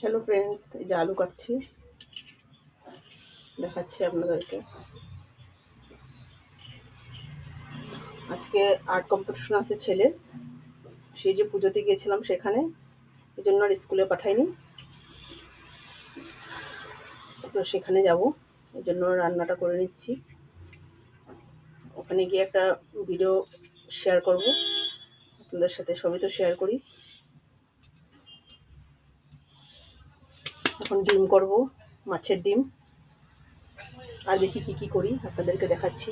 Hello friends, এই যে আলু কাটছি, দেখাচ্ছি আপনাদেরকে। আজকে আর্ট কম্পিটিশন আছে ছেলের, সেই যে পুজোতে গিয়েছিলাম সেখানে, এই জন্য আর স্কুলে পাঠাইনি, তো সেখানে যাব, এই জন্য রান্নাটা করে নিচ্ছি। ওখানে গিয়ে একটা ভিডিও শেয়ার করব আপনাদের সাথে, সবই তো শেয়ার করি। এখন ডিম করব, মাছের ডিম, আর দেখি কি কি করি আপনাদেরকে দেখাচ্ছি।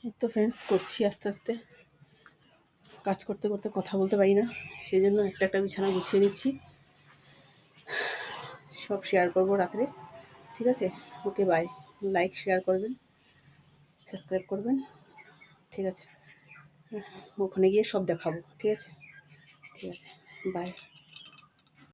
এই তো ফ্রেন্ডস, করছি আস্তে আস্তে, কাজ করতে করতে কথা বলতে পারি না, সেই জন্য একটা একটা বিছানা গুছিয়ে নিচ্ছি। সব শেয়ার করব রাত্রে, ঠিক আছে? ওকে, বাই। লাইক শেয়ার করবেন, সাবস্ক্রাইব করবেন, ঠিক আছে? ওখানে গিয়ে সব দেখাবো, ঠিক আছে? ঠিক আছে, বাই।